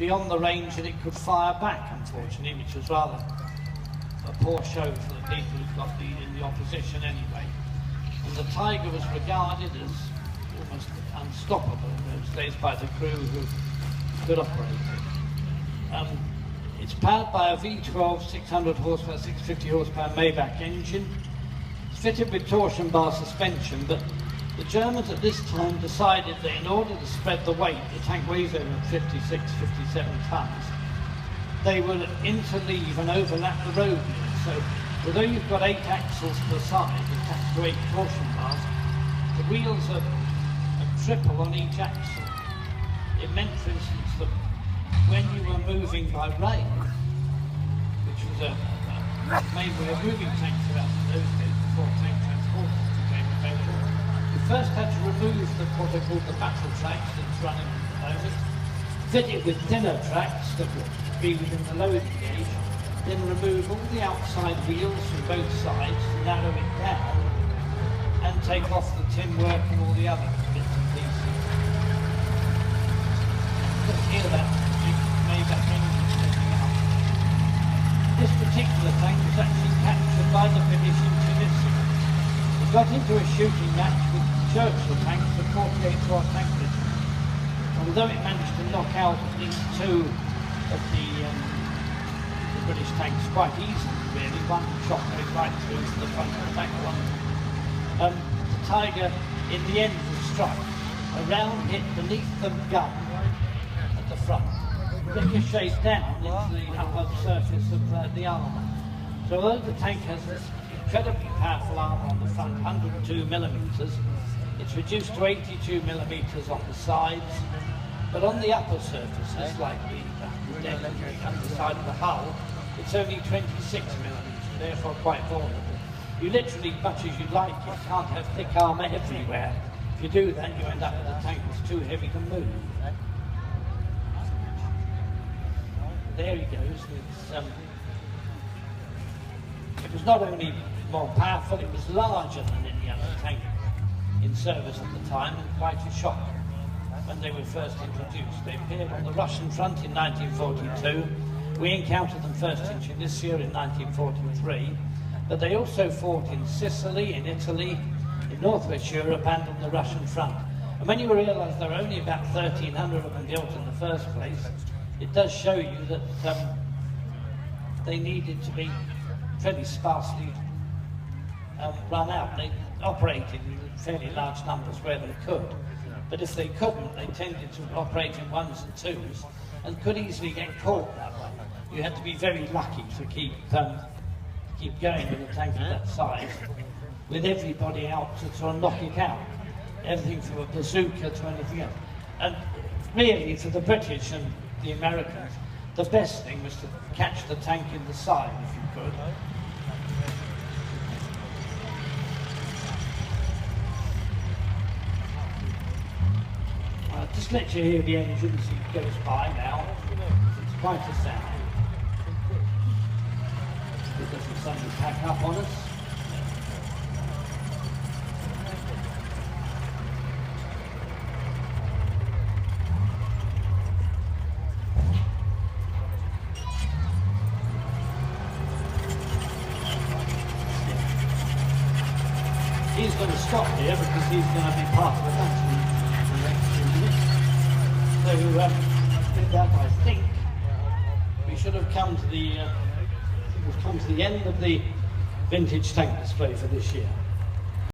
beyond the range that it could fire back, unfortunately, which was rather a poor show for the people who got in the opposition anyway. And the Tiger was regarded as almost unstoppable in those days by the crew who could operate it. It's powered by a V12 600 horsepower, 650 horsepower Maybach engine. It's fitted with torsion bar suspension, but the Germans at this time decided that in order to spread the weight, the tank weighs over 56, 57 tons, they would interleave and overlap the road wheels. So although you've got 8 axles per side attached to 8 torsion bars, the wheels are a triple on each axle. It meant, for instance, that when you were moving by rail, which was a main way of moving tanks around in those days before tank transporters became available, you first had to remove what are called the battle tracks that's running at the moment, fit it with thinner tracks that would be within the loading gauge, then remove all the outside wheels from both sides to narrow it down, and take off the tin work and all the other bits and pieces. Just hear that Maybach engine stepping out. This particular tank was actually captured by the British in Tunisia. It got into a shooting match with Churchill tanks, the 48-watt tank regiment. Although it managed to knock out at least 2 of the British tanks quite easily, really. One shot goes right through to the front of the back one. The Tiger, in the end, was struck. A round hit beneath the gun at the front, ricocheted down into the upper surface of the armour. So although the tank has this incredibly powerful armour on the front, 102 millimetres, it's reduced to 82 millimetres on the sides, but on the upper surfaces, like the deck and the underside of the hull, it's only 26 millimetres, therefore quite vulnerable. You literally, much as you'd like, you can't have thick armour everywhere. If you do that, you end up with a tank that's too heavy to move. There he goes. It was not only more powerful, it was larger than any other tank in service at the time, and quite a shock when they were first introduced. They appeared on the Russian front in 1942. We encountered them first in Tunisia in 1943, but they also fought in Sicily, in Italy, in Northwest Europe, and on the Russian front. And when you realise there are only about 1,300 of them built in the first place, it does show you that they needed to be fairly sparsely run out. They operated in fairly large numbers where they could, but if they couldn't, they tended to operate in 1s and 2s and could easily get caught that way. You had to be very lucky to keep going with a tank of that size, with everybody out to try and knock it out. Everything from a bazooka to anything else. And really, for the British and the Americans, the best thing was to catch the tank in the side, if you could. I'll just let you hear the engine as it goes by now. It's quite a sound. It doesn't suddenly pack up on us. He's going to stop here because he's going to be part of the battery for the next few minutes. So with that, I think we should have come to the end of the vintage tank display for this year.